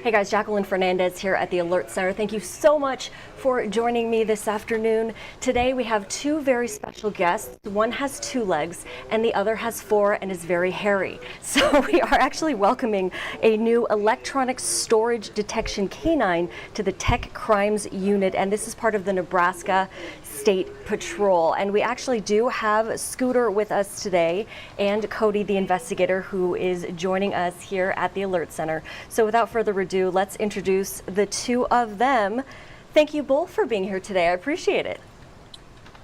Hey guys, Jacqueline Fernandez here at the Alert Center. Thank you so much for joining me this afternoon. Today we have two very special guests. One has two legs and the other has four and is very hairy. So we are actually welcoming a new electronic storage detection canine to the Tech Crimes Unit, and this is part of the Nebraska State Patrol. And we actually do have Scooter with us today and Cody, the investigator, who is joining us here at the Alert Center. So without further ado, let's introduce the two of them. Thank you both for being here today. I appreciate it.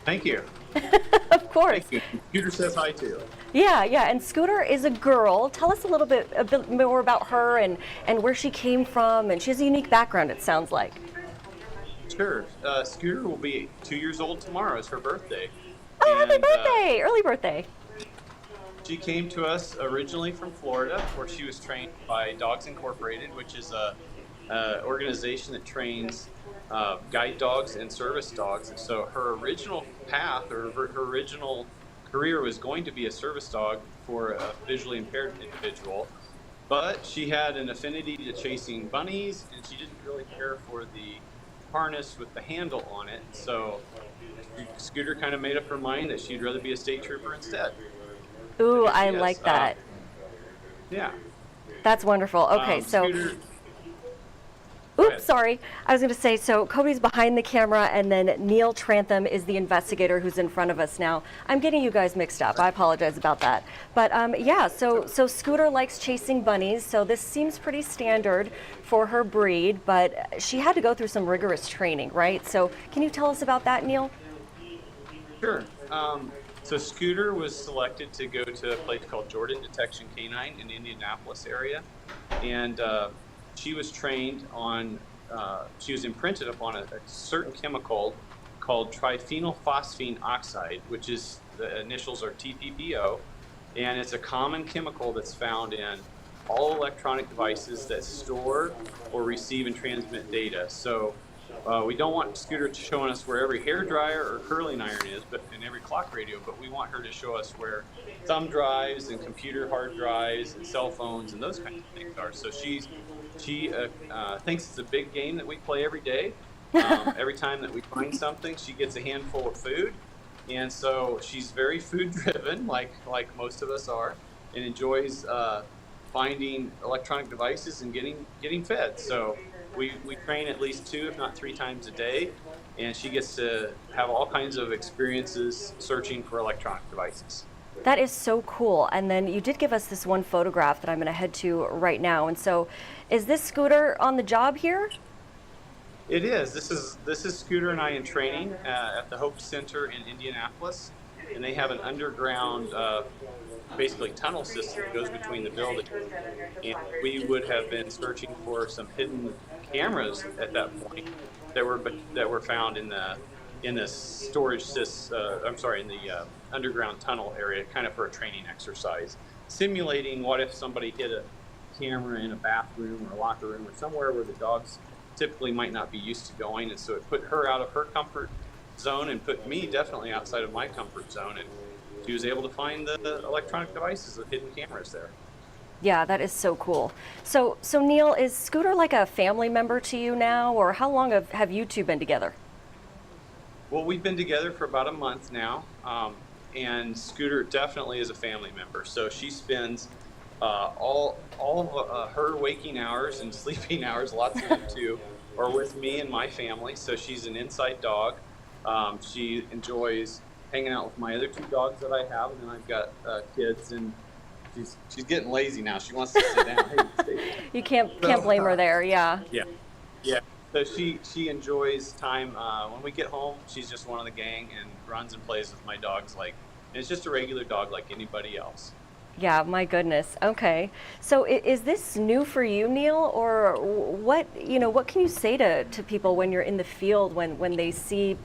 Thank you. Of course. Thank you. Scooter says hi too. Yeah. And Scooter is a girl. Tell us a bit more about her and where she came from. And she has a unique background, it sounds like. Sure. Scooter will be 2 years old tomorrow. It's her birthday. Oh, happy birthday! Early birthday. She came to us originally from Florida, where she was trained by Dogs Incorporated, which is a organization that trains guide dogs and service dogs. So her original path, or her original career, was going to be a service dog for a visually impaired individual. But she had an affinity to chasing bunnies, and she didn't really care for the harness with the handle on it. So Scooter kind of made up her mind that she'd rather be a state trooper instead. Ooh, I like that. Yeah. That's wonderful. Okay, so. Scooter, Oops, sorry. I was going to say, so Cody's behind the camera, and then Neil Trantham is the investigator who's in front of us now. I'm getting you guys mixed up. I apologize about that. But yeah, so Scooter likes chasing bunnies, so this seems pretty standard for her breed, but she had to go through some rigorous training, right? So can you tell us about that, Neil? Sure. So Scooter was selected to go to a place called Jordan Detection Canine in the Indianapolis area, and she was trained on, she was imprinted upon a certain chemical called triphenylphosphine oxide, which is, the initials are TPPO, and it's a common chemical that's found in all electronic devices that store or receive and transmit data. So we don't want Scooter showing us where every hair dryer or curling iron is, but in every clock radio, but we want her to show us where thumb drives and computer hard drives and cell phones and those kinds of things are. So she thinks it's a big game that we play every day. Every time that we find something, she gets a handful of food. And so she's very food driven, like most of us are, and enjoys finding electronic devices and getting fed. So we train at least 2, if not 3 times a day, and she gets to have all kinds of experiences searching for electronic devices. That is so cool. And then you did give us this one photograph that I'm going to head to right now. And so is this Scooter on the job here? It is. This is Scooter and I in training at the Hope Center in Indianapolis, and they have an underground basically tunnel system that goes between the buildings. And we would have been searching for some hidden cameras at that point that were found in the storage in the underground tunnel area, kind of for a training exercise, simulating what if somebody hid a camera in a bathroom or a locker room or somewhere where the dogs typically might not be used to going. And so it put her out of her comfort zone and put me definitely outside of my comfort zone, and she was able to find the electronic devices with hidden cameras there. Yeah, that is so cool. So Neil, is Scooter like a family member to you now, or how long have you two been together? Well, we've been together for about a month now, and Scooter definitely is a family member. So she spends all of her waking hours and sleeping hours, lots of them too, are with me and my family. So she's an inside dog. She enjoys hanging out with my other 2 dogs that I have, and then I've got kids, and she's getting lazy now. She wants to sit down. Hey, stay down. You can't blame her there. Yeah. Yeah. So she enjoys time. When we get home, she's just one of the gang and runs and plays with my dogs and it's just a regular dog like anybody else. Yeah, my goodness. Okay. So is this new for you, Neil, or what can you say to people when you're in the field when they see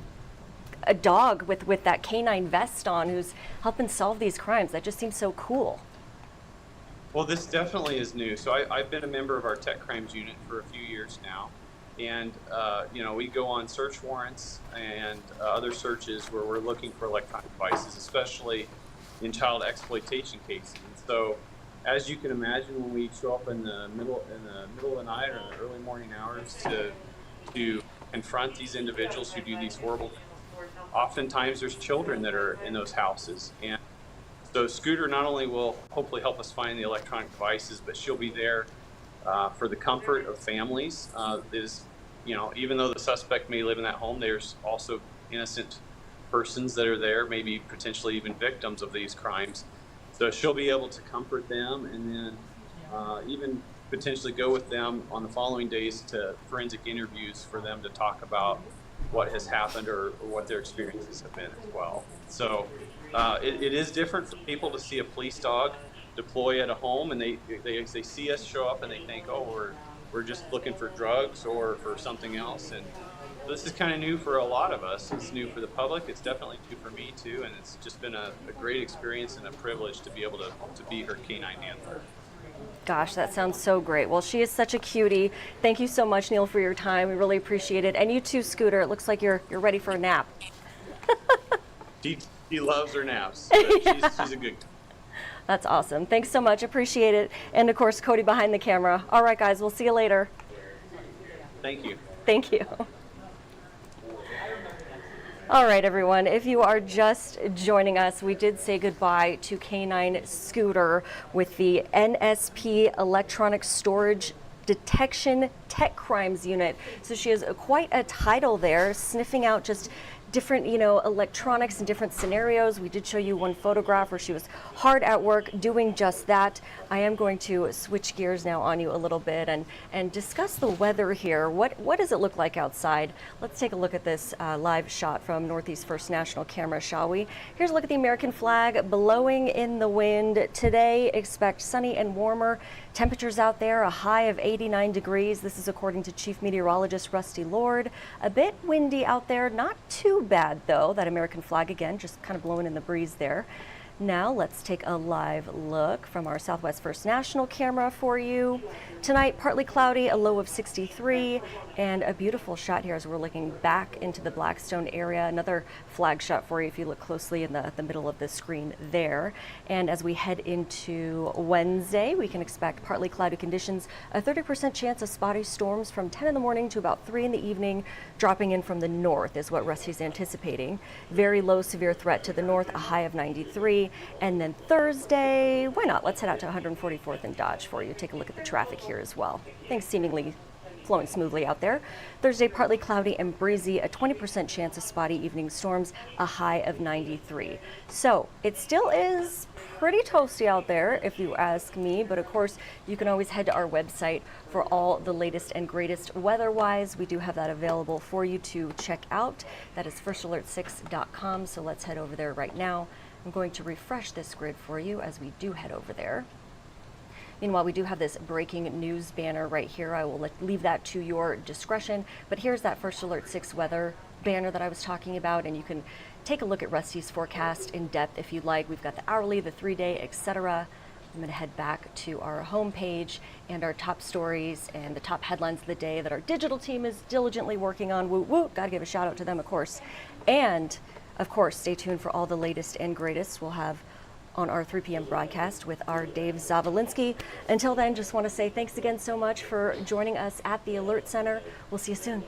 a dog with that canine vest on who's helping solve these crimes? That just seems so cool. Well, this definitely is new. So I've been a member of our Tech Crimes Unit for a few years now. And, we go on search warrants and other searches where we're looking for electronic devices, especially in child exploitation cases. And so as you can imagine, when we show up in the middle of the night or in the early morning hours to confront these individuals who do these horrible things, oftentimes there's children that are in those houses. And so Scooter not only will hopefully help us find the electronic devices, but she'll be there for the comfort of families. Even though the suspect may live in that home, there's also innocent persons that are there, maybe potentially even victims of these crimes. So she'll be able to comfort them, and then even potentially go with them on the following days to forensic interviews for them to talk about what has happened or what their experiences have been as well. So it is different for people to see a police dog deploy at a home, and they see us show up and they think, oh, we're just looking for drugs or for something else. And this is kind of new for a lot of us. It's new for the public. It's definitely new for me too, and it's just been a great experience and a privilege to be able to be her canine handler. Gosh, that sounds so great. Well, she is such a cutie. Thank you so much, Neil, for your time. We really appreciate it. And you too, Scooter. It looks like you're ready for a nap. She loves her naps. She's a good. That's awesome. Thanks so much. Appreciate it. And of course, Cody behind the camera. All right, guys, we'll see you later. Thank you. Thank you. All right, everyone, if you are just joining us, we did say goodbye to Canine Scooter with the NSP Electronic Storage Detection Tech Crimes Unit. So she has quite a title there, sniffing out just different, electronics in different scenarios. We did show you one photograph where she was hard at work doing just that. I am going to switch gears now on you a little bit and discuss the weather here. What does it look like outside? Let's take a look at this live shot from Northeast First National Camera, shall we? Here's a look at the American flag blowing in the wind. Today, expect sunny and warmer temperatures out there, a high of 89 degrees. This is according to Chief Meteorologist Rusty Lord. A bit windy out there, not too bad though. That American flag again, just kind of blowing in the breeze there. Now let's take a live look from our Southwest First National camera for you. Tonight, partly cloudy, a low of 63, and a beautiful shot here as we're looking back into the Blackstone area. Another flag shot for you if you look closely in the middle of the screen there. And as we head into Wednesday, we can expect partly cloudy conditions, a 30% chance of spotty storms from 10 in the morning to about 3 in the evening, dropping in from the north is what Rusty's anticipating. Very low severe threat to the north, a high of 93. And then Thursday, why not? Let's head out to 144th and Dodge for you. Take a look at the traffic here as well. Things seemingly flowing smoothly out there. Thursday, partly cloudy and breezy, a 20% chance of spotty evening storms, a high of 93. So it still is pretty toasty out there if you ask me, but of course you can always head to our website for all the latest and greatest weather-wise. We do have that available for you to check out. That is firstalert6.com, so let's head over there right now. I'm going to refresh this grid for you as we do head over there. Meanwhile, we do have this breaking news banner right here. I will leave that to your discretion. But here's that First Alert 6 weather banner that I was talking about, and you can take a look at Rusty's forecast in depth if you'd like. We've got the hourly, the 3-day, etc. I'm going to head back to our homepage and our top stories and the top headlines of the day that our digital team is diligently working on. Woo woo! Got to give a shout out to them, of course. And of course, stay tuned for all the latest and greatest we'll have on our 3 p.m. broadcast with our Dave Zavolinsky. Until then, just want to say thanks again so much for joining us at the Alert Center. We'll see you soon.